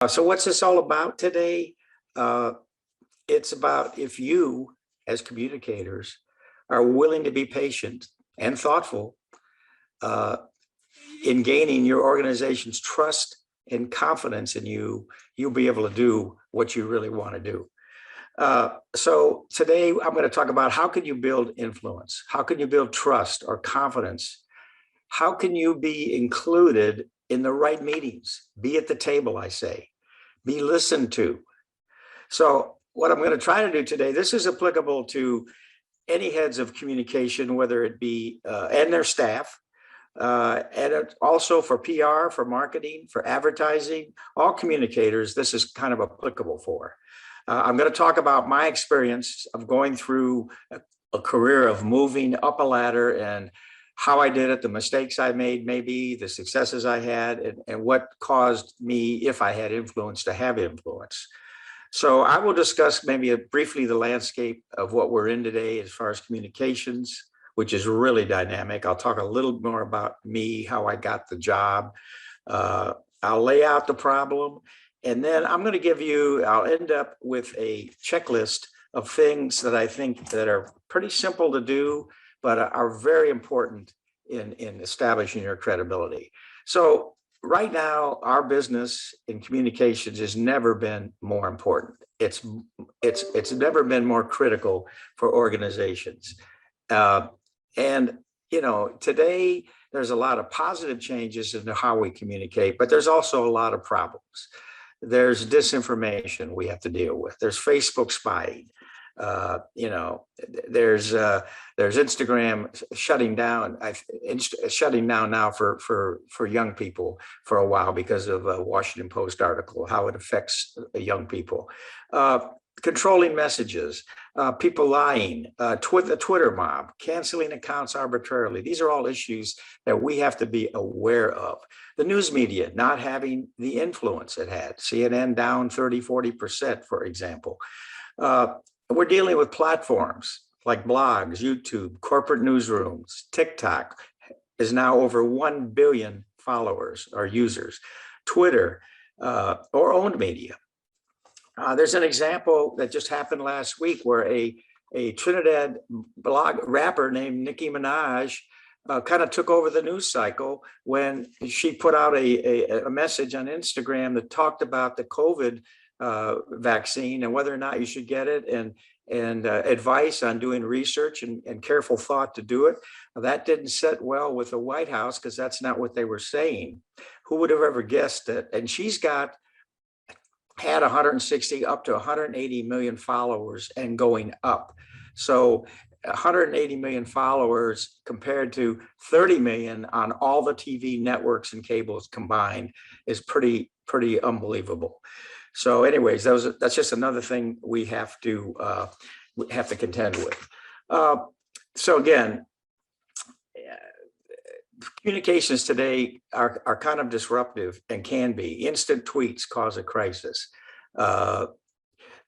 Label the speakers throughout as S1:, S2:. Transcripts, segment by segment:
S1: So what's this all about today? Uh, it's about if you, as communicators, are willing to be patient and thoughtful uh, in gaining your organization's trust and confidence in you, you'll be able to do what you really want to do. So today I'm going to talk about how can you build influence? How can you build trust or confidence? How can you be included in the right meetings? Be at the table, I say. Be listened to. So what I'm going to try to do today, this is applicable to any heads of communication, whether it be and their staff, and also for PR, for marketing, for advertising, all communicators, this is kind of applicable for. I'm going to talk about my experience of going through a career of moving up a ladder and how I did it, the mistakes I made, maybe the successes I had, and what caused me, if I had influence, to have influence. So I will discuss maybe briefly the landscape of what we're in today as far as communications, which is really dynamic. I'll talk a little more about me, how I got the job. I'll lay out the problem, and then I'm going to I'll end up with a checklist of things that I think that are pretty simple to do, but are very important in establishing your credibility. So right now, our business in communications has never been more important. It's never been more critical for organizations. And today there's a lot of positive changes in how we communicate, but there's also a lot of problems. There's disinformation we have to deal with. There's Facebook spying. There's Instagram shutting down. Shutting down now for young people for a while because of a Washington Post article, how it affects young people. Controlling messages, people lying, the Twitter mob, canceling accounts arbitrarily. These are all issues that we have to be aware of. The news media not having the influence it had. CNN down 30–40%, for example. We're dealing with platforms like blogs, YouTube, corporate newsrooms. TikTok is now over 1 billion followers or users. Twitter or owned media. There's an example that just happened last week where a Trinidad blog rapper named Nicki Minaj kind of took over the news cycle when she put out a message on Instagram that talked about the COVID vaccine and whether or not you should get it, and advice on doing research and careful thought to do it. That didn't sit well with the White House because that's not what they were saying. Who would have ever guessed it? And she's had 160 up to 180 million followers and going up. So 180 million followers compared to 30 million on all the TV networks and cables combined is pretty unbelievable. So anyways, that's just another thing we have to contend with. So again, communications today are kind of disruptive and can be. Instant tweets cause a crisis.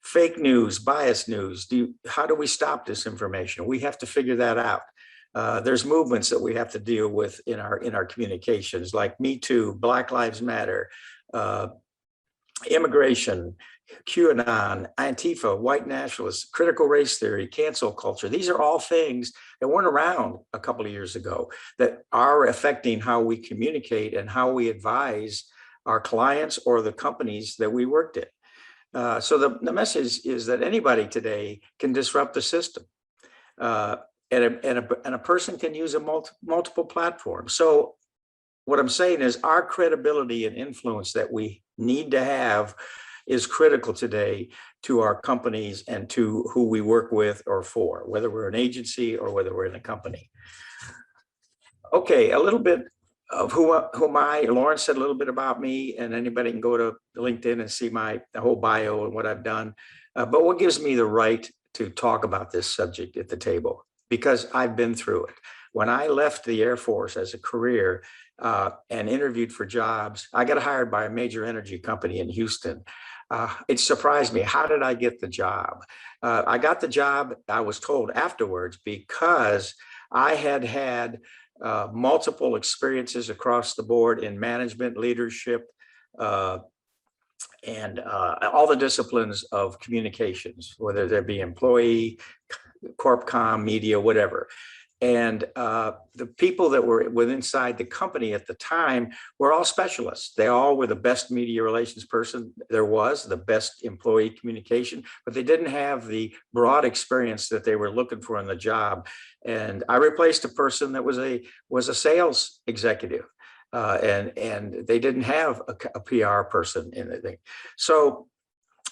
S1: Fake news, biased news. How do we stop disinformation? We have to figure that out. There's movements that we have to deal with in our communications, like Me Too, Black Lives Matter, immigration, QAnon, Antifa, white nationalists, critical race theory, cancel culture. These are all things that weren't around a couple of years ago that are affecting how we communicate and how we advise our clients or the companies that we worked in. So the message is that anybody today can disrupt the system. And a person can use multiple platforms. So what I'm saying is our credibility and influence that we need to have is critical today to our companies and to who we work with or for, whether we're an agency or whether we're in a company. Okay, a little bit of who am I? Lawrence said a little bit about me, and anybody can go to LinkedIn and see the whole bio and what I've done. But what gives me the right to talk about this subject at the table? Because I've been through it. When I left the Air Force as a career and interviewed for jobs, I got hired by a major energy company in Houston. It surprised me. How did I get the job? I got the job, I was told afterwards, because I had multiple experiences across the board in management, leadership, and all the disciplines of communications, whether there be employee, corp comm, media, whatever. And the people that were inside the company at the time were all specialists. They all were the best media relations person there was, the best employee communication, but they didn't have the broad experience that they were looking for in the job. And I replaced a person that was a sales executive, and they didn't have a PR person in the thing. So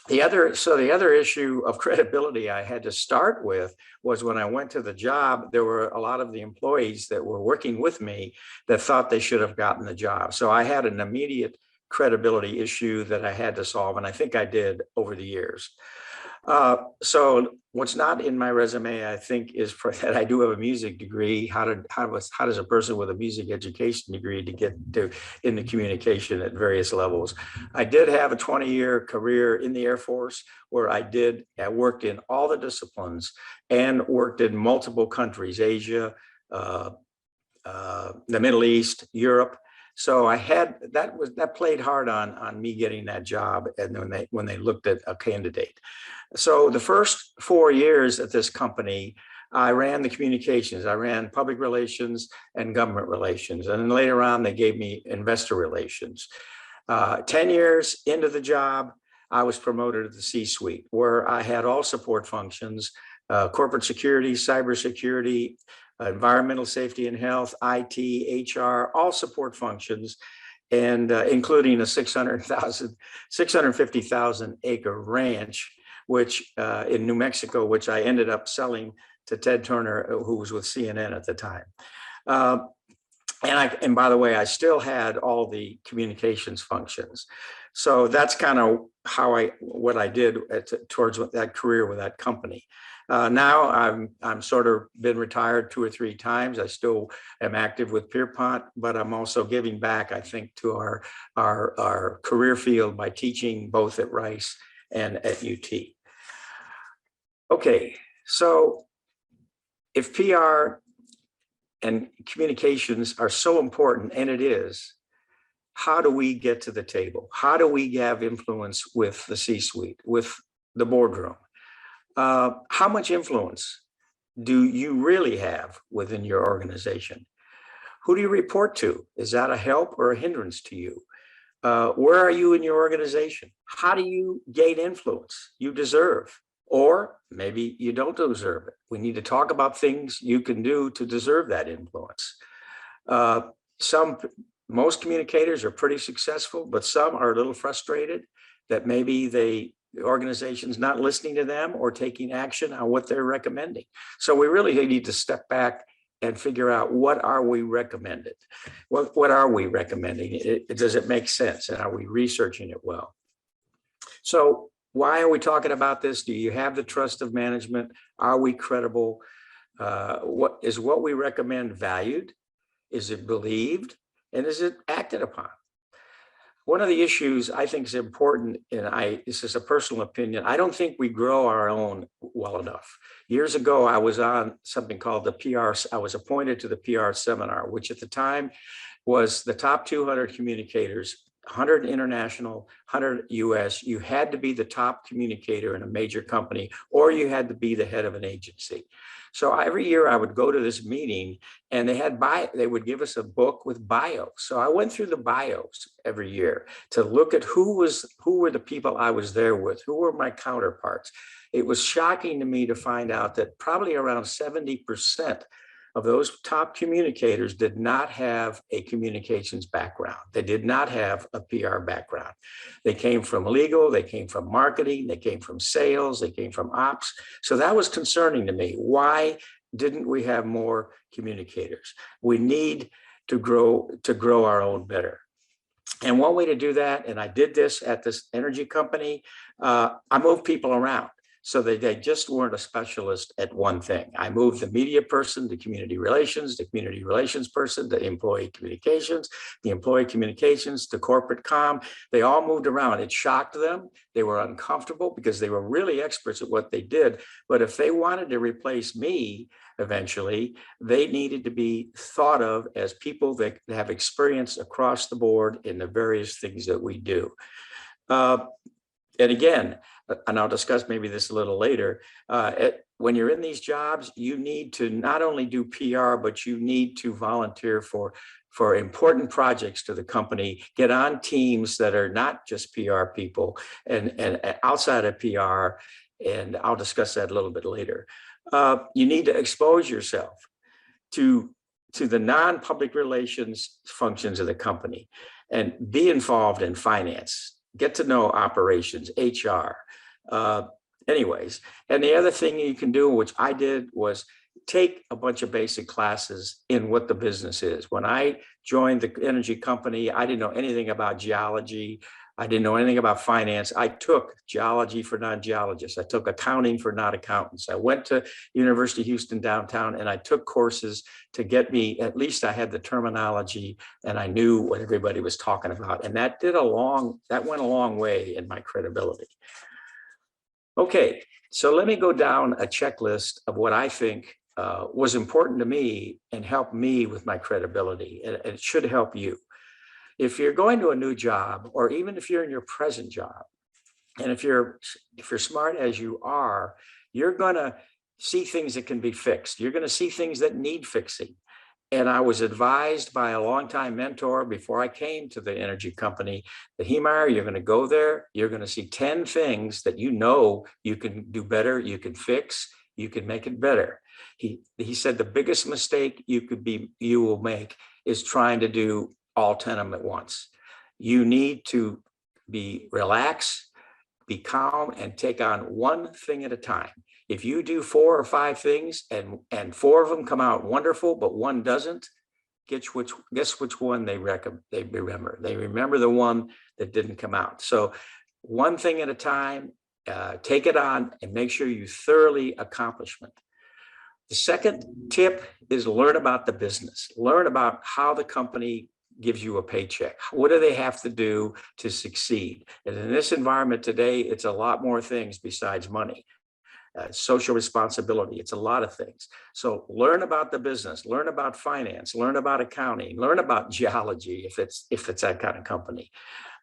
S1: the other issue of credibility I had to start with was when I went to the job, there were a lot of the employees that were working with me that thought they should have gotten the job. So I had an immediate credibility issue that I had to solve, and I think I did over the years. So what's not in my resume, I think, is that I do have a music degree. How does a person with a music education degree to get to into communication at various levels? I did have a 20-year career in the Air Force where I worked in all the disciplines and worked in multiple countries, Asia, the Middle East, Europe. So I had that played hard on me getting that job, and when they looked at a candidate. So the first 4 years at this company, I ran the communications. I ran public relations and government relations. And then later on, they gave me investor relations. 10 years into the job, I was promoted to the C-suite, where I had all support functions, corporate security, cybersecurity, environmental safety and health, IT, HR, all support functions, and including a 650,000 acre ranch, which in New Mexico, which I ended up selling to Ted Turner, who was with CNN at the time. And by the way, I still had all the communications functions. So that's kind of what I did towards that career with that company. Now I'm sort of been retired 2 or 3 times. I still am active with Pierpont, but I'm also giving back, I think, to our career field by teaching both at Rice and at UT. Okay, so if PR and communications are so important, and it is, how do we get to the table? How do we have influence with the C-suite, with the boardroom? How much influence do you really have within your organization? Who do you report to? Is that a help or a hindrance to you? Where are you in your organization? How do you gain influence you deserve? Or maybe you don't deserve it. We need to talk about things you can do to deserve that influence. Most communicators are pretty successful, but some are a little frustrated that maybe the organization's not listening to them or taking action on what they're recommending. So we really need to step back and figure out, what are we recommended? What are we recommending? Does it make sense? And are we researching it well? So why are we talking about this? Do you have the trust of management? Are we credible? What we recommend valued? Is it believed? And is it acted upon? One of the issues I think is important, and this is a personal opinion, I don't think we grow our own well enough. Years ago, I was on something called the PR, I was appointed to the PR seminar, which at the time was the top 200 communicators, 100 international, 100 US. You had to be the top communicator in a major company, or you had to be the head of an agency. So every year I would go to this meeting, and they would give us a book with bios. So I went through the bios every year to look at who were the people I was there with, who were my counterparts. It was shocking to me to find out that probably around 70% of those top communicators did not have a communications background. They did not have a PR background. They came from legal, they came from marketing, they came from sales, they came from ops. So that was concerning to me. Why didn't we have more communicators? We need to grow our own better. And one way to do that, and I did this at this energy company, I moved people around. So they just weren't a specialist at one thing. I moved the media person to community relations person to employee communications, the employee communications to corporate comm. They all moved around. It shocked them. They were uncomfortable because they were really experts at what they did. But if they wanted to replace me eventually, they needed to be thought of as people that have experience across the board in the various things that we do. And again, and I'll discuss maybe this a little later, when you're in these jobs, you need to not only do PR, but you need to volunteer for important projects to the company, get on teams that are not just PR people and outside of PR. And I'll discuss that a little bit later. You need to expose yourself to the non-public relations functions of the company and be involved in finance, get to know operations, HR. Anyways, and the other thing you can do, which I did, was take a bunch of basic classes in what the business is. When I joined the energy company, I didn't know anything about geology. I didn't know anything about finance. I took geology for non-geologists. I took accounting for not accountants. I went to University of Houston downtown and I took courses to get me, at least I had the terminology and I knew what everybody was talking about. And that went a long way in my credibility. Okay, so let me go down a checklist of what I think was important to me and helped me with my credibility, and it should help you. If you're going to a new job, or even if you're in your present job, and if you're smart as you are, you're going to see things that can be fixed. You're going to see things that need fixing. And I was advised by a longtime mentor before I came to the energy company that, Hemeyer, you're going to go there, you're going to see 10 things that you know you can do better, you can fix, you can make it better. He said the biggest mistake you will make is trying to do all 10 of them at once. You need to be relaxed, be calm, and take on one thing at a time. If you do 4 or 5 things and 4 of them come out wonderful, but one doesn't, guess which one they remember. They remember the one that didn't come out. So one thing at a time, take it on and make sure you thoroughly accomplish it. The second tip is learn about the business. Learn about how the company gives you a paycheck. What do they have to do to succeed? And in this environment today, it's a lot more things besides money. Social responsibility, it's a lot of things. So learn about the business, learn about finance, learn about accounting, learn about geology if it's that kind of company.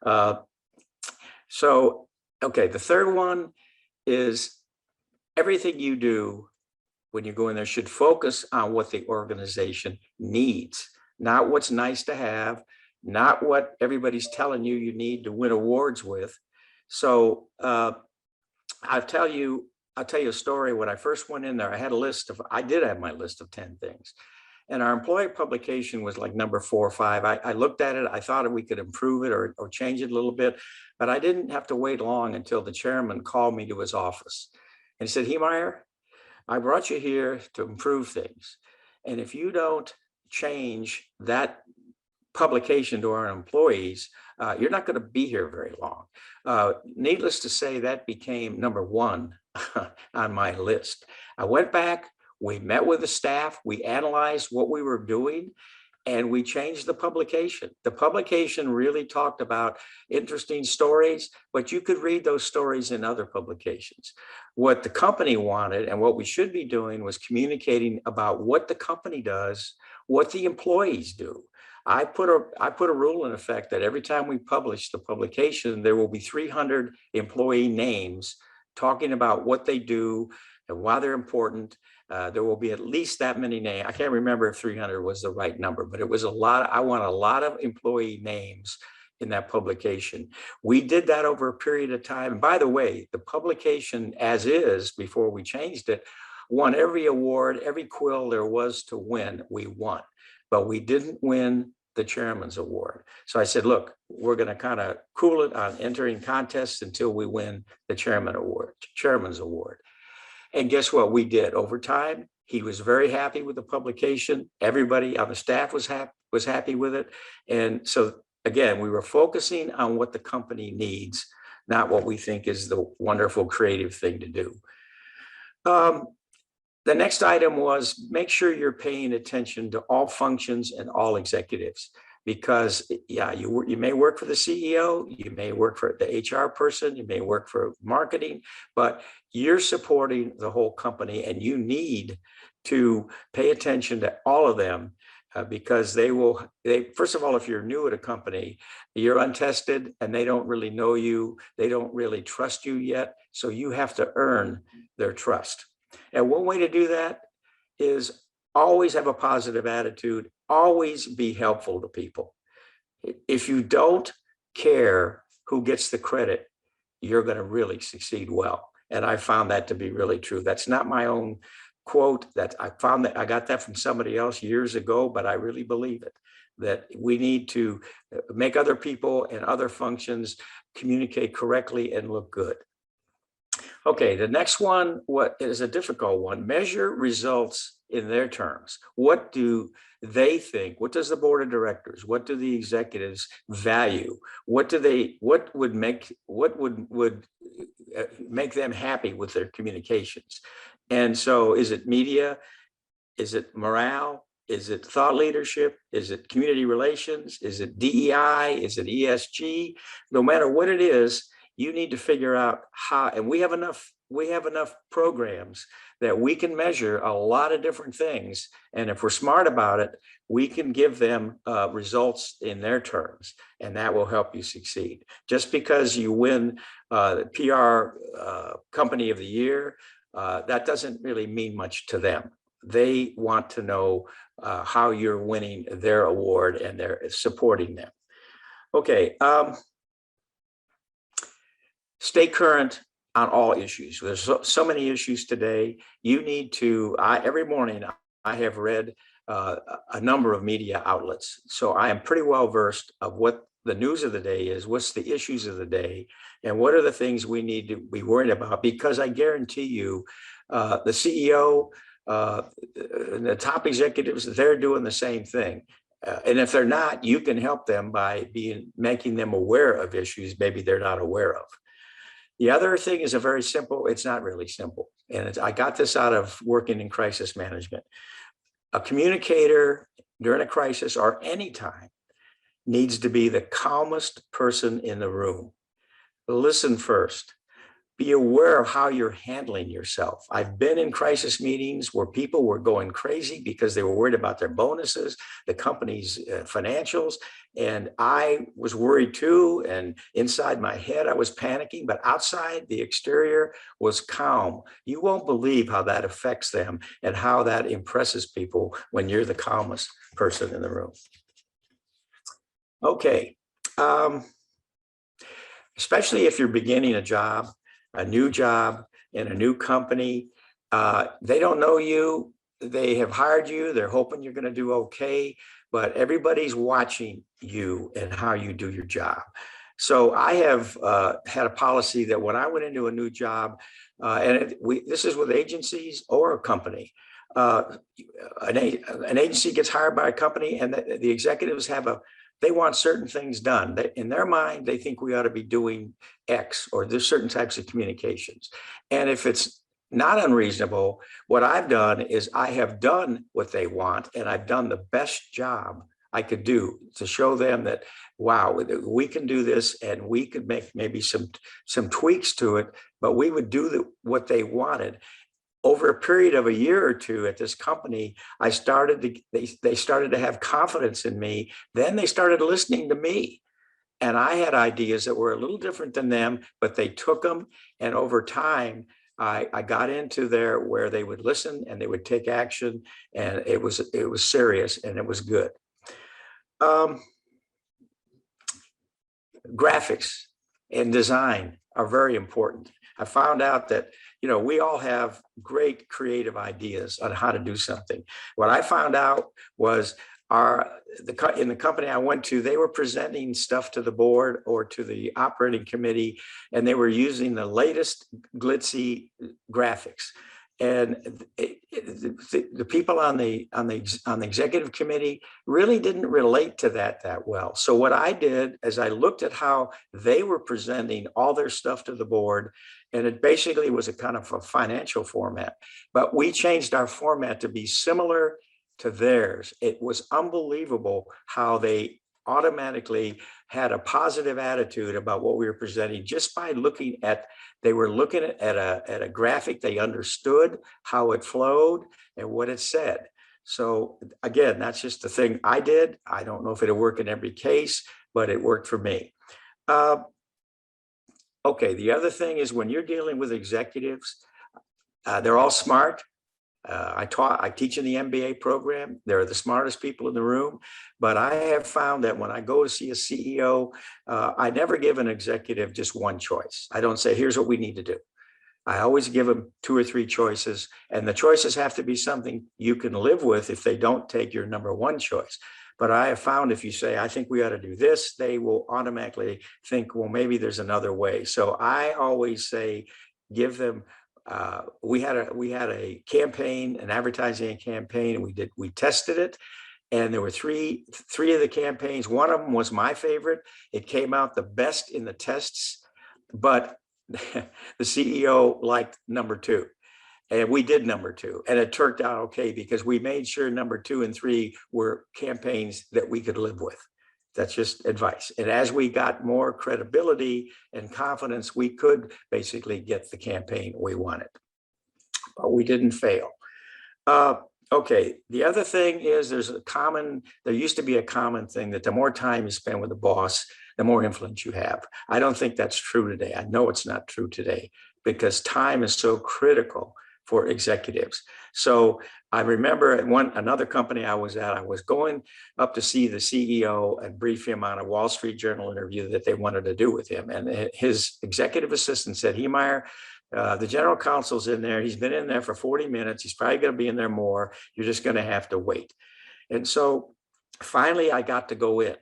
S1: Okay, the third one is everything you do when you go in there should focus on what the organization needs, not what's nice to have, not what everybody's telling you need to win awards with. So I'll tell you a story. When I first went in there, I did have my list of 10 things. And our employee publication was like number 4 or 5. I looked at it, I thought we could improve it or change it a little bit, but I didn't have to wait long until the chairman called me to his office. And he said, Hemeyer, I brought you here to improve things. And if you don't change that publication to our employees, you're not going to be here very long. Needless to say, that became number 1 on my list. I went back, we met with the staff, we analyzed what we were doing, and we changed the publication. The publication really talked about interesting stories, but you could read those stories in other publications. What the company wanted and what we should be doing was communicating about what the company does, what the employees do. I put a rule in effect that every time we publish the publication, there will be 300 employee names talking about what they do and why they're important. There will be at least that many names. I can't remember if 300 was the right number, but it was a lot. I want a lot of employee names in that publication. We did that over a period of time. And by the way, the publication as is, before we changed it, won every award, every quill there was to win, we won. But we didn't win the chairman's award. So I said, look, we're going to kind of cool it on entering contests until we win the chairman's award. And guess what we did over time? He was very happy with the publication. Everybody on the staff was happy with it. And so again, we were focusing on what the company needs, not what we think is the wonderful creative thing to do. The next item was make sure you're paying attention to all functions and all executives, because you may work for the CEO, you may work for the HR person, you may work for marketing, but you're supporting the whole company and you need to pay attention to all of them because first of all, if you're new at a company, you're untested and they don't really know you. They don't really trust you yet. So you have to earn their trust. And one way to do that is always have a positive attitude, always be helpful to people. If you don't care who gets the credit, you're going to really succeed well. And I found that to be really true. That's not my own quote. That I found that I got that from somebody else years ago, but I really believe it, that we need to make other people and other functions communicate correctly and look good. Okay, the next one, what is a difficult one? Measure results in their terms. What do they think? What does the board of directors, what do the executives value? What would make them happy with their communications? And so is it media? Is it morale? Is it thought leadership? Is it community relations? Is it DEI? Is it ESG? No matter what it is, you need to figure out how, and we have enough programs that we can measure a lot of different things. And if we're smart about it, we can give them results in their terms, and that will help you succeed. Just because you win the PR company of the year, that doesn't really mean much to them. They want to know how you're winning their award, and they're supporting them. Okay. Stay current on all issues. There's so many issues today. You need to, every morning I have read a number of media outlets. So I am pretty well versed of what the news of the day is, what's the issues of the day, and what are the things we need to be worried about, because I guarantee you the CEO, the top executives, they're doing the same thing. And if they're not, you can help them by making them aware of issues maybe they're not aware of. The other thing is it's not really simple. And I got this out of working in crisis management. A communicator during a crisis or any time needs to be the calmest person in the room. Listen first. Be aware of how you're handling yourself. I've been in crisis meetings where people were going crazy because they were worried about their bonuses, the company's financials, and I was worried too. And inside my head, I was panicking, but outside, the exterior was calm. You won't believe how that affects them and how that impresses people when you're the calmest person in the room. Okay. Especially if you're beginning a new job in a new company. They don't know you. They have hired you. They're hoping you're going to do okay, but everybody's watching you and how you do your job. So I have had a policy that when I went into a new job, this is with agencies or a company, an agency gets hired by a company, and the executives they want certain things done. In their mind, they think we ought to be doing X, or there's certain types of communications. And if it's not unreasonable, what I've done is I have done what they want, and I've done the best job I could do to show them that, wow, we can do this, and we could make maybe some tweaks to it, but we would do what they wanted. Over a period of a year or two at this company, they started to have confidence in me. Then they started listening to me. And I had ideas that were a little different than them, but they took them. And over time, I got into there where they would listen and they would take action. And it was serious and it was good. Graphics and design are very important. I found out that, we all have great creative ideas on how to do something. What I found out was in the company I went to, they were presenting stuff to the board or to the operating committee, and they were using the latest glitzy graphics. And the people on the executive committee really didn't relate to that well. So what I did is I looked at how they were presenting all their stuff to the board, and it basically was a kind of a financial format. But we changed our format to be similar to theirs. It was unbelievable how they automatically had a positive attitude about what we were presenting just by looking at a graphic. They understood how it flowed and what it said. So again, that's just the thing I did. I don't know if it'll work in every case, but it worked for me. Okay, the other thing is when you're dealing with executives, they're all smart. I teach in the MBA program. They're the smartest people in the room. But I have found that when I go to see a CEO, I never give an executive just one choice. I don't say, here's what we need to do. I always give them 2 or 3 choices, and the choices have to be something you can live with if they don't take your number one choice. But I have found if you say, I think we ought to do this, they will automatically think, well, maybe there's another way. So I always say, give them, we had a campaign, an advertising campaign, and we tested it. And there were three of the campaigns. One of them was my favorite. It came out the best in the tests, but the CEO liked number 2. And we did number 2. And it turned out okay because we made sure number 2 and 3 were campaigns that we could live with. That's just advice. And as we got more credibility and confidence, we could basically get the campaign we wanted. But we didn't fail. Okay, the other thing is there used to be a common thing that the more time you spend with the boss, the more influence you have. I don't think that's true today. I know it's not true today because time is so critical for executives. So I remember at another company I was at, I was going up to see the CEO and brief him on a Wall Street Journal interview that they wanted to do with him. And his executive assistant said, Hemeyer, the general counsel's in there. He's been in there for 40 minutes. He's probably going to be in there more. You're just going to have to wait. And so finally, I got to go in.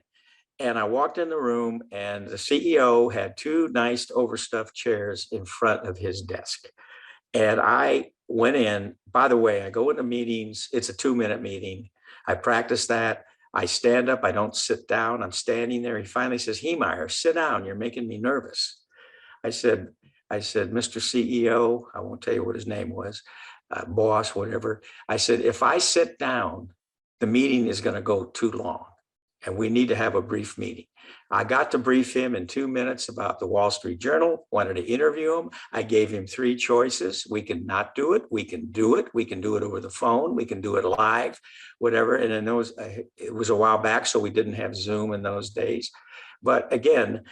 S1: And I walked in the room, and the CEO had 2 nice overstuffed chairs in front of his desk. And I went in. By the way, I go into meetings. It's a 2-minute meeting. I practice that. I stand up. I don't sit down. I'm standing there. He finally says, Hemeyer, sit down. You're making me nervous. I said, Mr. CEO, I won't tell you what his name was, boss, whatever. I said, if I sit down, the meeting is going to go too long and we need to have a brief meeting. I got to brief him in 2 minutes about the Wall Street Journal, wanted to interview him. I gave him 3 choices. We can not do it. We can do it. We can do it over the phone. We can do it live, whatever. And in those, it was a while back, so we didn't have Zoom in those days. But again,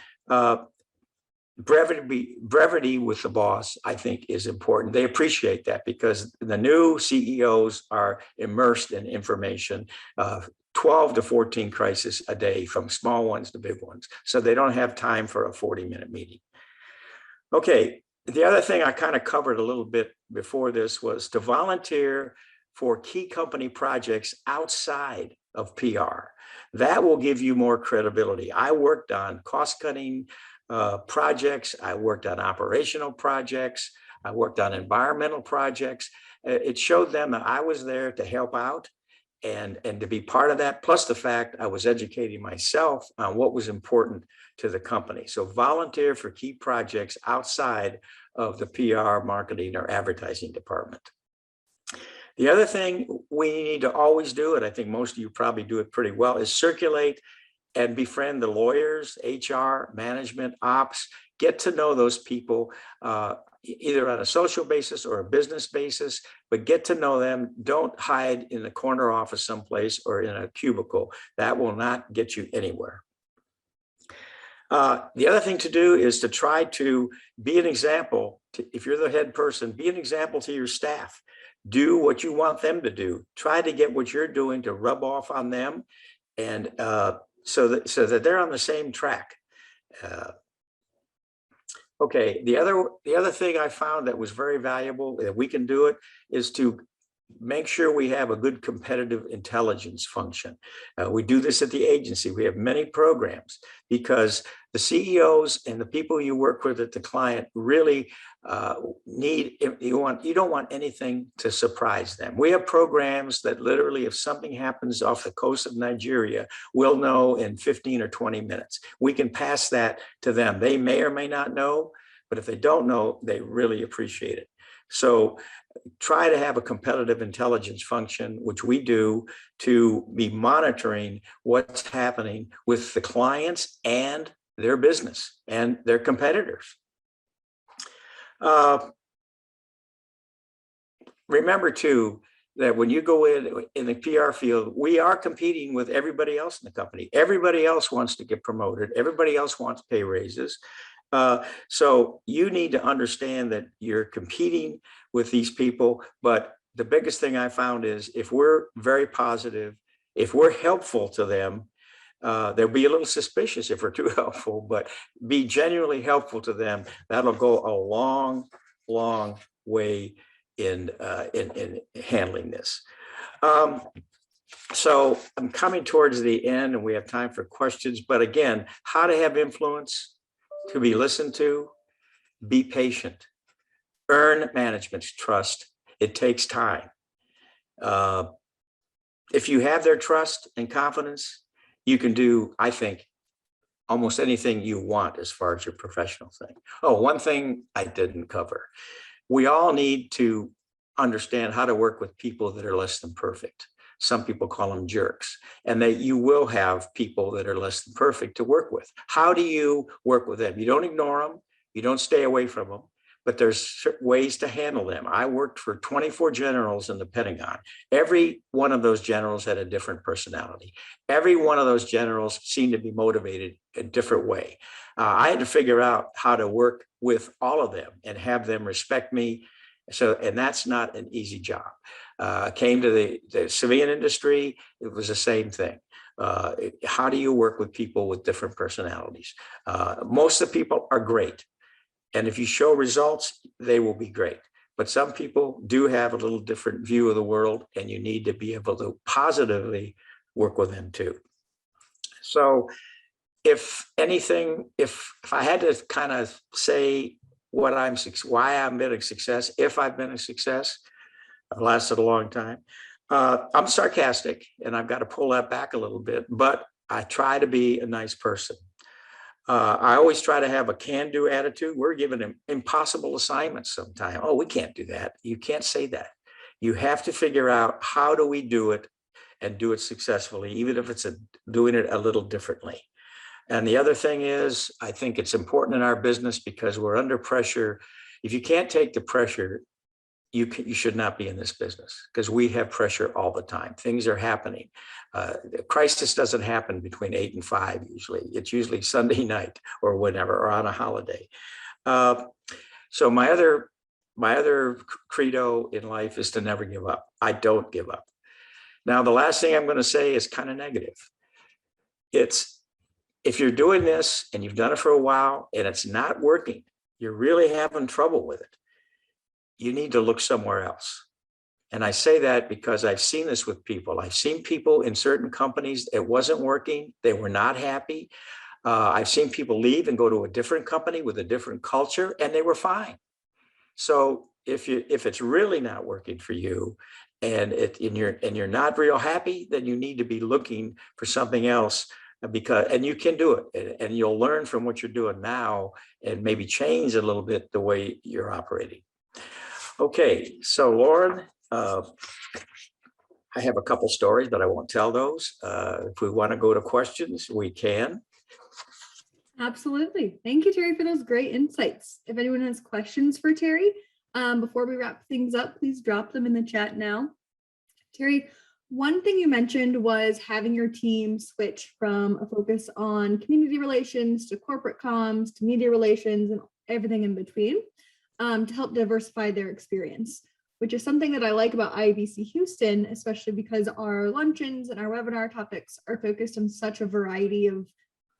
S1: brevity with the boss, I think, is important. They appreciate that because the new CEOs are immersed in information, 12 to 14 crises a day, from small ones to big ones. So they don't have time for a 40-minute meeting. Okay, the other thing I kind of covered a little bit before this was to volunteer for key company projects outside of PR. That will give you more credibility. I worked on cost-cutting projects. I worked on operational projects. I worked on environmental projects. It showed them that I was there to help out and to be part of that, plus the fact I was educating myself on what was important to the company. So volunteer for key projects outside of the PR, marketing, or advertising department. The other thing we need to always do, and I think most of you probably do it pretty well, is circulate and befriend the lawyers, HR, management, ops. Get to know those people either on a social basis or a business basis, but get to know them. Don't hide in the corner office someplace or in a cubicle. That will not get you anywhere. The other thing to do is to try to be an example. If you're the head person, be an example to your staff. Do what you want them to do. Try to get what you're doing to rub off on them, and so that they're on the same track. Okay, the other thing I found that was very valuable, that we can do it, is to make sure we have a good competitive intelligence function. We do this at the agency. We have many programs because the CEOs and the people you work with at the client really you don't want anything to surprise them. We have programs that literally, if something happens off the coast of Nigeria, we'll know in 15 or 20 minutes. We can pass that to them. They may or may not know, but if they don't know, they really appreciate it. So try to have a competitive intelligence function, which we do, to be monitoring what's happening with the clients and their business and their competitors. Remember too, that when you go in the PR field, we are competing with everybody else in the company. Everybody else wants to get promoted. Everybody else wants pay raises. So you need to understand that you're competing with these people. But the biggest thing I found is if we're very positive, if we're helpful to them, they'll be a little suspicious if we're too helpful, but be genuinely helpful to them. That'll go a long, long way in handling this. So I'm coming towards the end and we have time for questions, but again, how to have influence, to be listened to, be patient, earn management's trust. It takes time. If you have their trust and confidence, you can do, I think, almost anything you want as far as your professional thing. Oh, one thing I didn't cover. We all need to understand how to work with people that are less than perfect. Some people call them jerks, and that you will have people that are less than perfect to work with. How do you work with them? You don't ignore them. You don't stay away from them, but there's ways to handle them. I worked for 24 generals in the Pentagon. Every one of those generals had a different personality. Every one of those generals seemed to be motivated a different way. I had to figure out how to work with all of them and have them respect me. So, and that's not an easy job. Came to the civilian industry, it was the same thing. How do you work with people with different personalities? Most of the people are great. And if you show results, they will be great. But some people do have a little different view of the world, and you need to be able to positively work with them too. So if anything, if I had to kind of say why I've been a success, if I've been a success, I've lasted a long time. I'm sarcastic, and I've got to pull that back a little bit, but I try to be a nice person. I always try to have a can-do attitude. We're given impossible assignments sometimes. Oh, we can't do that. You can't say that. You have to figure out how do we do it and do it successfully, even if it's doing it a little differently. And the other thing is, I think it's important in our business because we're under pressure. If you can't take the pressure, you should not be in this business because we have pressure all the time. Things are happening. The crisis doesn't happen between 8 and 5 usually. It's usually Sunday night or whenever, or on a holiday. So my other credo in life is to never give up. I don't give up. Now, the last thing I'm going to say is kind of negative. It's if you're doing this and you've done it for a while and it's not working, you're really having trouble with it, you need to look somewhere else. And I say that because I've seen this with people. I've seen people in certain companies, it wasn't working. They were not happy. I've seen people leave and go to a different company with a different culture, and they were fine. So if it's really not working for you and you're not real happy, then you need to be looking for something else and you can do it, and you'll learn from what you're doing now and maybe change a little bit the way you're operating. Okay, so Lauren, I have a couple stories, but I won't tell those. If we want to go to questions, we can.
S2: Absolutely. Thank you, Terry, for those great insights. If anyone has questions for Terry, before we wrap things up, please drop them in the chat now. Terry, one thing you mentioned was having your team switch from a focus on community relations to corporate comms to media relations and everything in between. To help diversify their experience, which is something that I like about IABC Houston, especially because our luncheons and our webinar topics are focused on such a variety of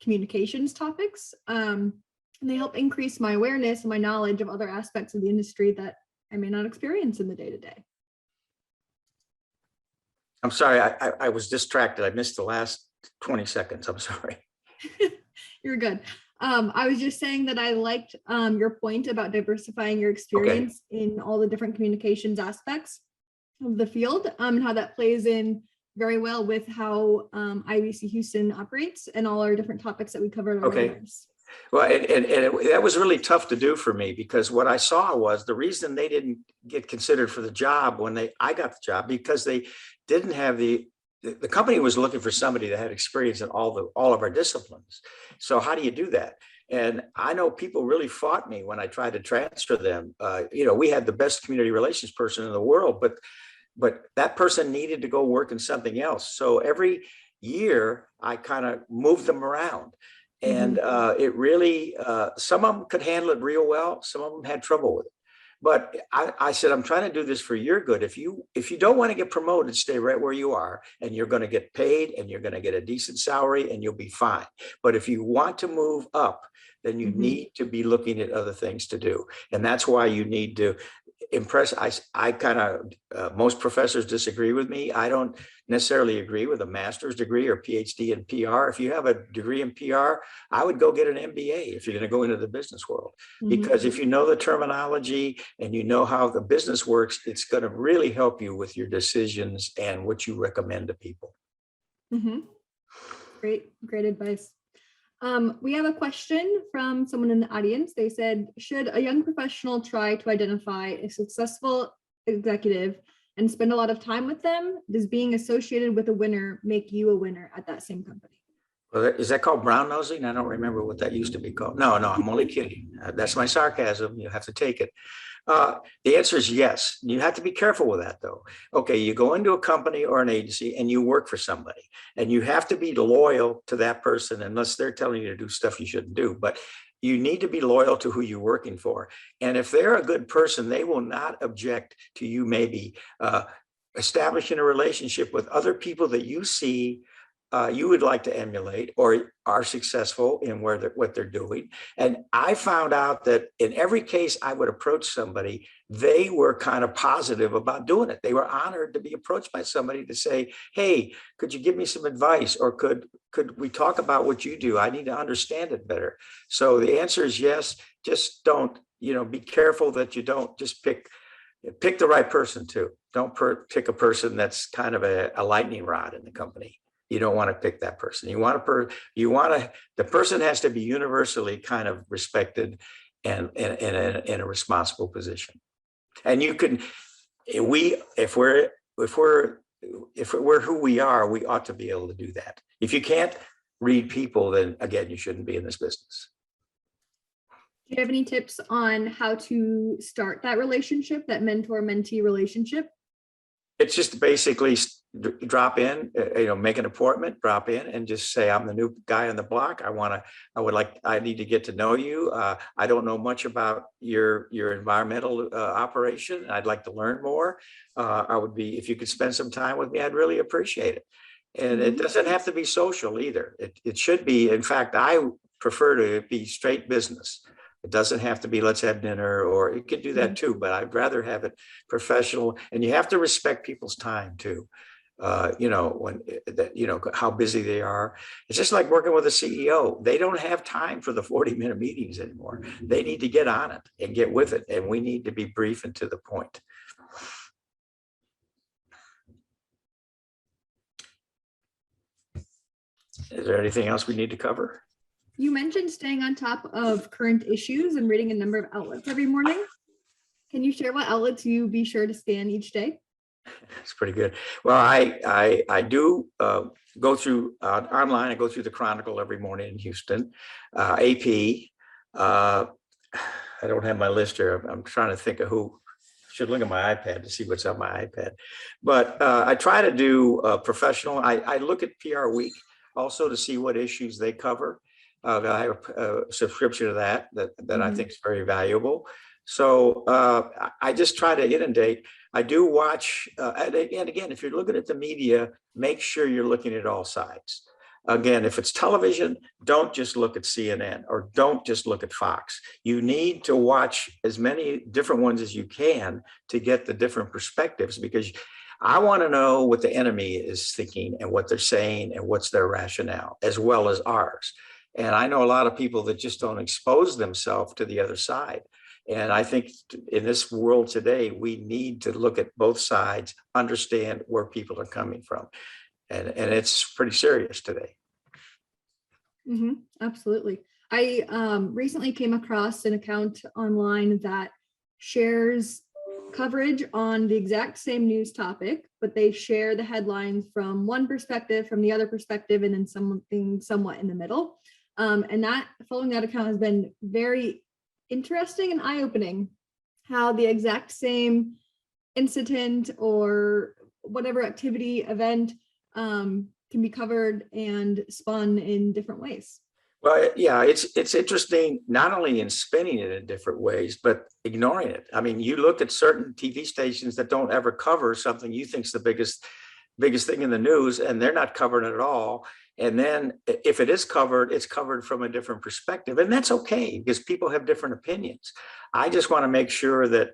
S2: communications topics. And they help increase my awareness and my knowledge of other aspects of the industry that I may not experience in the day-to-day.
S1: I'm sorry, I was distracted. I missed the last 20 seconds. I'm sorry.
S2: You're good. I was just saying that I liked your point about diversifying your experience in all the different communications aspects of the field, and how that plays in very well with how IABC Houston operates and all our different topics that we covered in our webinars.
S1: Well, that was really tough to do for me because what I saw was the reason they didn't get considered for the job when I got the job, because they didn't have the company was looking for somebody that had experience in all of our disciplines. So how do you do that? And I know people really fought me when I tried to transfer them. We had the best community relations person in the world, but but that person needed to go work in something else. So every year I kind of moved them around. And it really, some of them could handle it real well. Some of them had trouble with it. But I said, I'm trying to do this for your good. If you don't want to get promoted, stay right where you are, and you're going to get paid, and you're going to get a decent salary, and you'll be fine. But if you want to move up, then you need to be looking at other things to do. And that's why you need to impress. I kind of, most professors disagree with me. I don't necessarily agree with a master's degree or PhD in PR. If you have a degree in PR, I would go get an MBA if you're going to go into the business world. Because if you know the terminology and you know how the business works, it's going to really help you with your decisions and what you recommend to people.
S2: Great advice. We have a question from someone in the audience. They said, should a young professional try to identify a successful executive and spend a lot of time with them? Does being associated with a winner make you a winner at that same company?
S1: Well, is that called brown nosing? I don't remember what that used to be called. No, I'm only kidding. That's my sarcasm. You have to take it. The answer is yes. You have to be careful with that, though. Okay, you go into a company or an agency and you work for somebody, and you have to be loyal to that person unless they're telling you to do stuff you shouldn't do. But you need to be loyal to who you're working for. And if they're a good person, they will not object to you maybe establishing a relationship with other people that you see you would like to emulate or are successful in what they're doing. And I found out that in every case I would approach somebody, they were kind of positive about doing it. They were honored to be approached by somebody to say, hey, could you give me some advice? Or could we talk about what you do? I need to understand it better. So the answer is yes. Just don't, be careful that you don't just pick the right person too. Don't pick a person that's kind of a lightning rod in the company. You don't want to pick that person. The person has to be universally kind of respected and in a responsible position. And you can, if we're who we are, we ought to be able to do that. If you can't read people, then again, you shouldn't be in this business.
S2: Do you have any tips on how to start that relationship, that mentor-mentee relationship?
S1: It's just basically drop in, make an appointment, drop in and just say, I'm the new guy on the block. I need to get to know you. I don't know much about your environmental operation. I'd like to learn more. If you could spend some time with me, I'd really appreciate it. And it doesn't have to be social either. It should be, in fact, I prefer to be straight business. It doesn't have to be, let's have dinner, or it could do that too, but I'd rather have it professional. And you have to respect people's time too. How busy they are. It's just like working with a CEO. They don't have time for the 40-minute meetings anymore. They need to get on it and get with it. And we need to be brief and to the point. Is there anything else we need to cover?
S2: You mentioned staying on top of current issues and reading a number of outlets every morning. Can you share what outlets you be sure to scan each day?
S1: It's pretty good. Well, I do go through online. I go through the Chronicle every morning in Houston. AP. I don't have my list here. I'm trying to think of who. Should look at my iPad to see what's on my iPad. But I try to do professional. I look at PR Week also to see what issues they cover. I have a subscription to that I think is very valuable. So I just try to inundate. I do watch, and again, if you're looking at the media, make sure you're looking at all sides. Again, if it's television, don't just look at CNN or don't just look at Fox. You need to watch as many different ones as you can to get the different perspectives, because I want to know what the enemy is thinking and what they're saying and what's their rationale, as well as ours. And I know a lot of people that just don't expose themselves to the other side. And I think in this world today, we need to look at both sides, understand where people are coming from. And it's pretty serious today.
S2: Absolutely. I recently came across an account online that shares coverage on the exact same news topic, but they share the headlines from one perspective, from the other perspective, and then something somewhat in the middle. And following that account has been very interesting and eye-opening, how the exact same incident or whatever activity, event can be covered and spun in different ways.
S1: Well, yeah, it's interesting not only in spinning it in different ways, but ignoring it. I mean, you look at certain TV stations that don't ever cover something you think's the biggest thing in the news, and they're not covering it at all. And then if it is covered, it's covered from a different perspective, and that's okay because people have different opinions. I just want to make sure that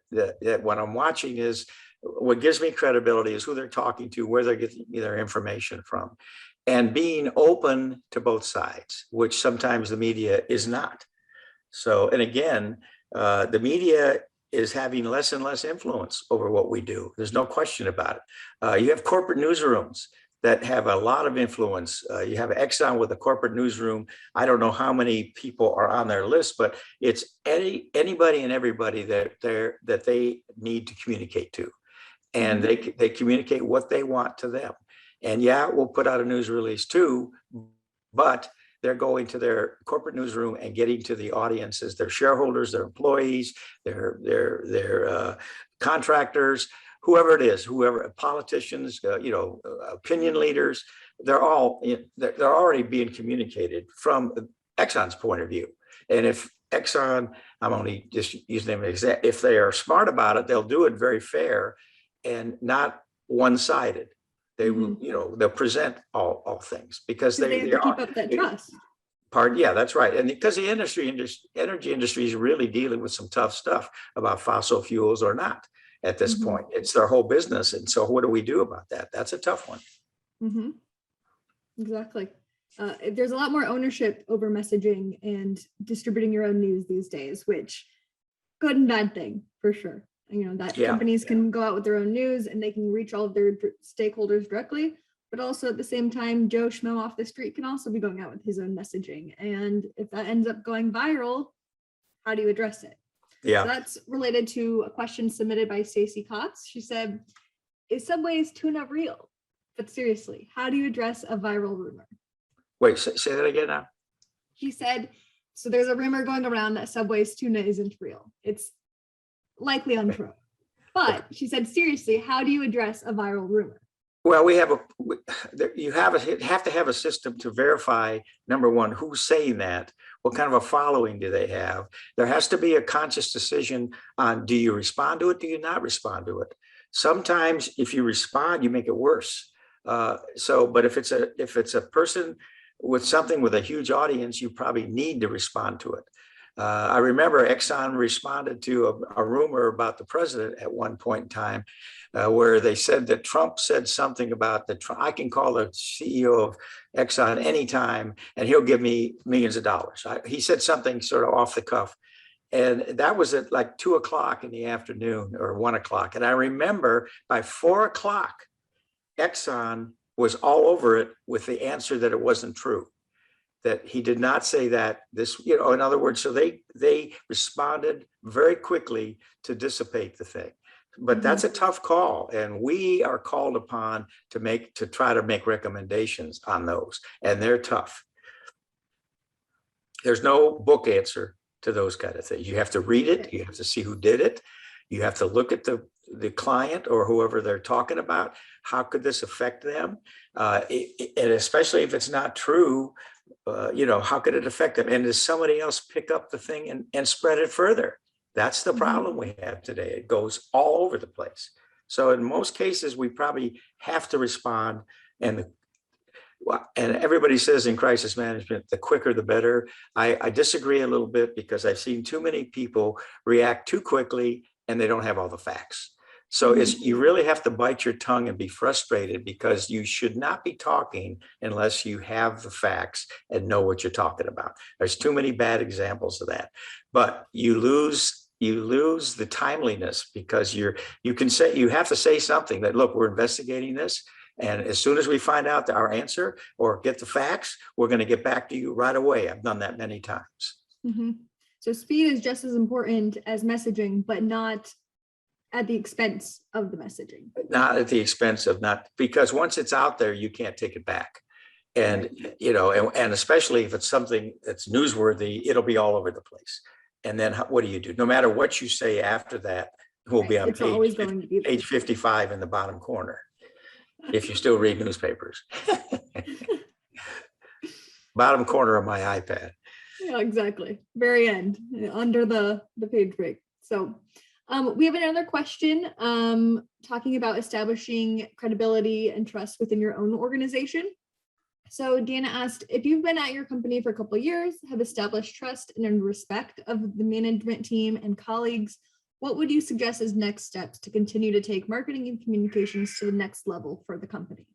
S1: what I'm watching is what gives me credibility is who they're talking to, where they're getting their information from, and being open to both sides, which sometimes the media is not. So, and again, the media is having less and less influence over what we do. There's no question about it. You have corporate newsrooms that have a lot of influence. You have Exxon with a corporate newsroom. I don't know how many people are on their list, but it's anybody and everybody that they need to communicate to, and they communicate what they want to them. And yeah, we'll put out a news release too, but they're going to their corporate newsroom and getting to the audiences, their shareholders, their employees, their contractors, whoever it is, whoever, politicians, opinion leaders, they're already being communicated from Exxon's point of view. And if Exxon, I'm only just using them as an example, if they are smart about it, they'll do it very fair and not one-sided. They will, they'll present all things because they
S2: have to keep up that trust.
S1: Yeah, that's right. And because the energy industry is really dealing with some tough stuff about fossil fuels or not at this point. It's their whole business. And so what do we do about that? That's a tough one.
S2: Exactly. There's a lot more ownership over messaging and distributing your own news these days, which good and bad thing for sure. Companies can go out with their own news and they can reach all of their stakeholders directly, but also at the same time, Joe Schmo off the street can also be going out with his own messaging. And if that ends up going viral, how do you address it?
S1: Yeah.
S2: So that's related to a question submitted by Stacy Kotz. She said, is Subway's tuna real? But seriously, how do you address a viral rumor?
S1: Wait, say that again now.
S2: She said, so there's a rumor going around that Subway's tuna isn't real. It's likely untrue. But she said, seriously, how do you address a viral rumor?
S1: Well, you have to have a system to verify, number one, who's saying that, what kind of a following do they have? There has to be a conscious decision on, do you respond to it? Do you not respond to it? Sometimes if you respond, you make it worse. But if it's a person with something with a huge audience, you probably need to respond to it. I remember Exxon responded to a rumor about the president at one point in time, where they said that Trump said something about I can call the CEO of Exxon anytime and he'll give me millions of dollars. He said something sort of off the cuff. And that was at like 2:00 in the afternoon or 1:00. And I remember by 4:00, Exxon was all over it with the answer that it wasn't true, that he did not say that in other words, so they responded very quickly to dissipate the thing. But that's a tough call. And we are called upon to try to make recommendations on those. And they're tough. There's no book answer to those kind of things. You have to read it. You have to see who did it. You have to look at the client or whoever they're talking about. How could this affect them? And especially if it's not true, how could it affect them? And does somebody else pick up the thing and spread it further? That's the problem we have today. It goes all over the place. So in most cases, we probably have to respond. And everybody says in crisis management, the quicker, the better. I disagree a little bit because I've seen too many people react too quickly and they don't have all the facts. So you really have to bite your tongue and be frustrated because you should not be talking unless you have the facts and know what you're talking about. There's too many bad examples of that, but you lose the timeliness because you have to say something that, look, we're investigating this. And as soon as we find out our answer or get the facts, we're going to get back to you right away. I've done that many times.
S2: So speed is just as important as messaging, but not at the expense of the messaging.
S1: Not at the expense of because once it's out there, you can't take it back. And, and especially if it's something that's newsworthy, it'll be all over the place. And then what do? No matter what you say after that, will
S2: Right.
S1: be on
S2: It's always going to be there.
S1: page 55 in the bottom corner, if you still read newspapers. Bottom corner of my iPad.
S2: Yeah, exactly. Very end, under the page break. So we have another question talking about establishing credibility and trust within your own organization. So Dana asked, if you've been at your company for a couple of years, have established trust and respect of the management team and colleagues, what would you suggest as next steps to continue to take marketing and communications to the next level for the company?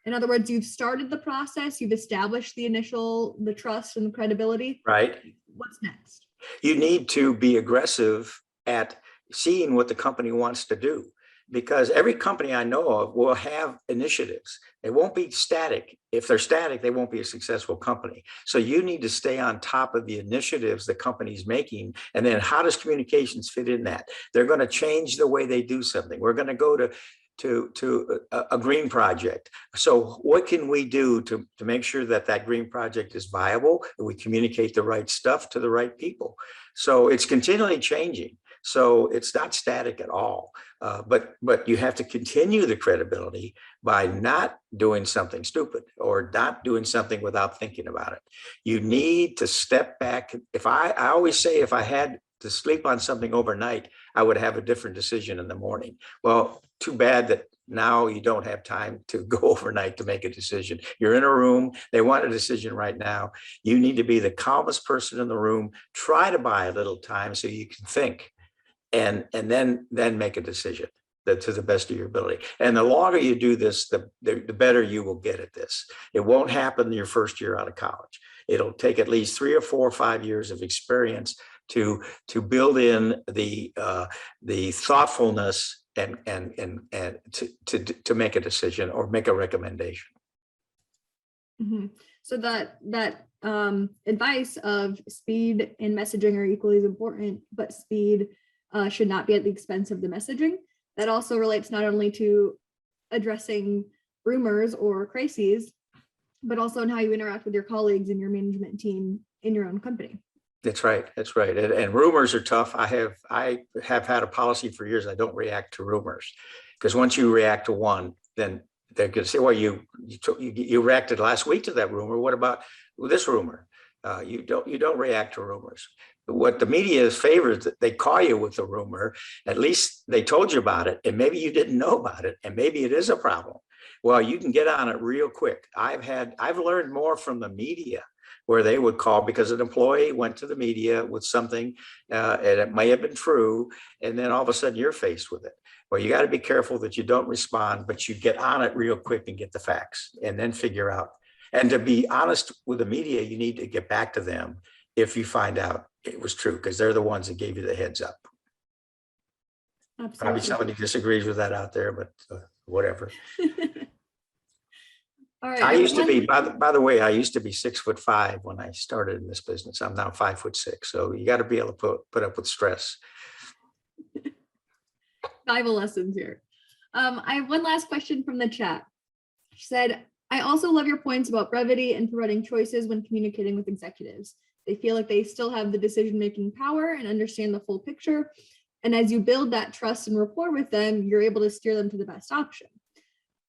S2: In other words, you've started the process, you've established the trust and the credibility.
S1: Right.
S2: What's next?
S1: You need to be aggressive at seeing what the company wants to do, because every company I know of will have initiatives. It won't be static. If they're static, they won't be a successful company. So you need to stay on top of the initiatives the company's making. And then how does communications fit in that? They're going to change the way they do something. We're going to go to a green project. So what can we do to make sure that that green project is viable and we communicate the right stuff to the right people? So it's continually changing. So it's not static at all. But you have to continue the credibility by not doing something stupid or not doing something without thinking about it. You need to step back. I always say, if I had to sleep on something overnight, I would have a different decision in the morning. Well, too bad that now you don't have time to go overnight to make a decision. You're in a room, they want a decision right now. You need to be the calmest person in the room. Try to buy a little time so you can think, and then make a decision to the best of your ability. And the longer you do this, the better you will get at this. It won't happen your first year out of college. It'll take at least 3 or 4 or 5 years of experience to build in the thoughtfulness and to make a decision or make a recommendation.
S2: Mm-hmm. So that advice of speed and messaging are equally as important, but speed should not be at the expense of the messaging. That also relates not only to addressing rumors or crises, but also in how you interact with your colleagues and your management team in your own company.
S1: That's right. That's right. And rumors are tough. I have had a policy for years. I don't react to rumors, because once you react to one, then they're going to say, well, you reacted last week to that rumor. What about this rumor? You don't react to rumors. What the media is favored, that they call you with a rumor. At least they told you about it, and maybe you didn't know about it, and maybe it is a problem. Well, you can get on it real quick. I've learned more from the media, where they would call because an employee went to the media with something, and it may have been true, and then all of a sudden you're faced with it. Well, you got to be careful that you don't respond, but you get on it real quick and get the facts, and then figure out. And to be honest with the media, you need to get back to them if you find out it was true, because they're the ones that gave you the heads up.
S2: Absolutely.
S1: Probably somebody disagrees with that out there, but whatever.
S2: All right.
S1: I used to be, by the way, I used to be 6'5" when I started in this business. I'm now 5'6". So you got to be able to put up with stress.
S2: Bible lessons here. I have one last question from the chat. She said, I also love your points about brevity and providing choices when communicating with executives. They feel like they still have the decision-making power and understand the full picture. And as you build that trust and rapport with them, you're able to steer them to the best option.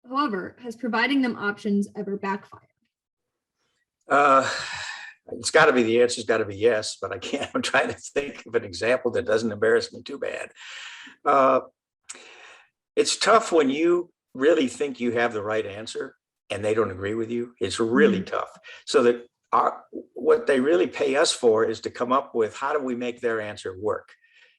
S2: However, has providing them options ever backfired?
S1: It's got to be, the answer's got to be yes, but I can't. I'm trying to think of an example that doesn't embarrass me too bad. It's tough when you really think you have the right answer and they don't agree with you. It's really tough. So that what they really pay us for is to come up with, how do we make their answer work?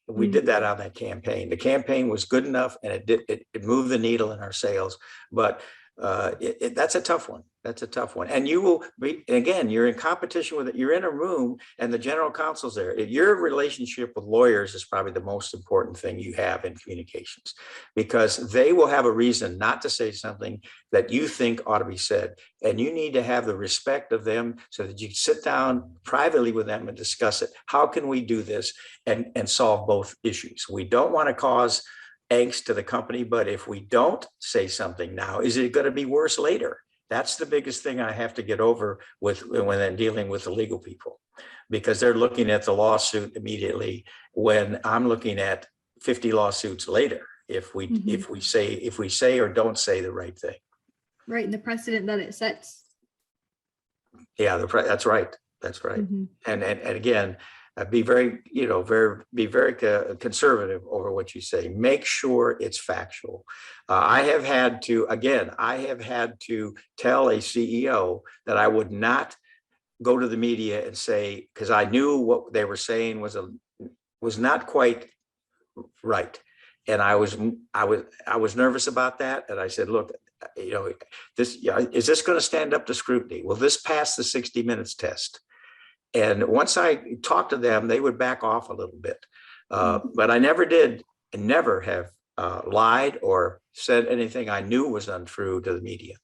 S1: We did that on that campaign. The campaign was good enough, and it moved the needle in our sales. But that's a tough one. That's a tough one. And you will be, again, you're in competition with it. You're in a room and the general counsel's there. Your relationship with lawyers is probably the most important thing you have in communications, because they will have a reason not to say something that you think ought to be said. And you need to have the respect of them so that you can sit down privately with them and discuss it. How can we do this and solve both issues? We don't want to cause angst to the company, but if we don't say something now, is it going to be worse later? That's the biggest thing I have to get over with when I'm dealing with the legal people, because they're looking at the lawsuit immediately when I'm looking at 50 lawsuits later if we say or don't say the right thing.
S2: Right, and the precedent that it sets.
S1: Yeah, that's right. That's right.
S2: Mhm.
S1: And again, be very conservative over what you say. Make sure it's factual. I have had to tell a CEO that I would not go to the media and say, because I knew what they were saying was not quite right. And I was nervous about that. And I said, look, is this going to stand up to scrutiny? Will this pass the 60 minutes test? And once I talked to them, they would back off a little bit. But I never did and never have lied or said anything I knew was untrue to the media.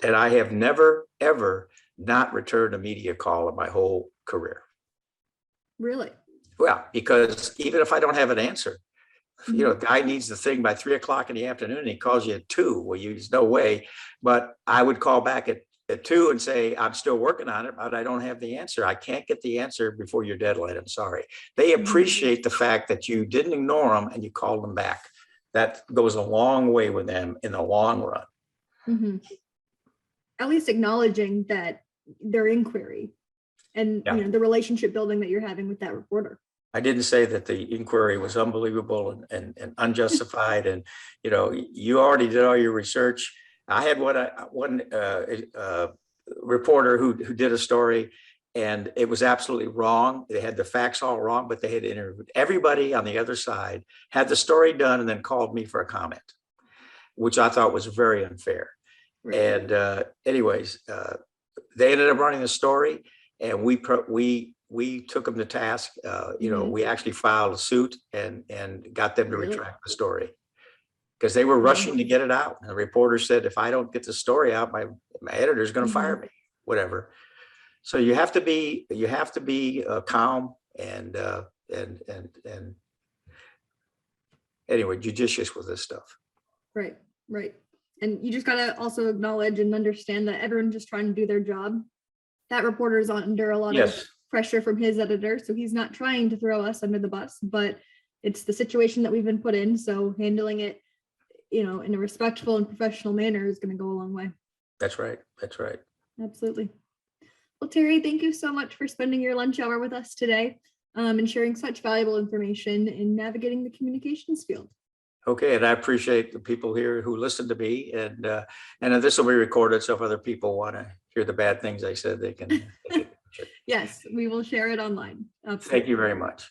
S1: And I have never, ever not returned a media call in my whole career.
S2: Really?
S1: Well, because even if I don't have an answer, a guy needs the thing by 3 o'clock in the afternoon and he calls you at 2. Well, there's no way. But I would call back at 2 and say, I'm still working on it, but I don't have the answer. I can't get the answer before your deadline. I'm sorry. They appreciate the fact that you didn't ignore them and you called them back. That goes a long way with them in the long run.
S2: Mm-hmm. At least acknowledging that their inquiry and the relationship building that you're having with that reporter. I
S1: didn't say that the inquiry was unbelievable and unjustified. And, you already did all your research. I had one reporter who did a story and it was absolutely wrong. They had the facts all wrong, but they had interviewed everybody on the other side, had the story done, and then called me for a comment, which I thought was very unfair. Right. And anyways, they ended up running the story and we took them to task. We actually filed a suit and got them to retract the story because they were rushing to get it out. And the reporter said, if I don't get the story out, my editor is going to fire me, whatever. So you have to be calm and anyway, judicious with this stuff.
S2: Right. And you just got to also acknowledge and understand that everyone's just trying to do their job. That reporter is under a lot of pressure from his editor. So he's not trying to throw us under the bus, but it's the situation that we've been put in. So handling it, in a respectful and professional manner is going to go a long way.
S1: That's right.
S2: Absolutely. Well, Terry, thank you so much for spending your lunch hour with us today and sharing such valuable information in navigating the communications field.
S1: Okay, and I appreciate the people here who listened to me, and this will be recorded, so if other people want to hear the bad things I said, they can.
S2: Yes, we will share it online.
S1: Absolutely. Thank you very much.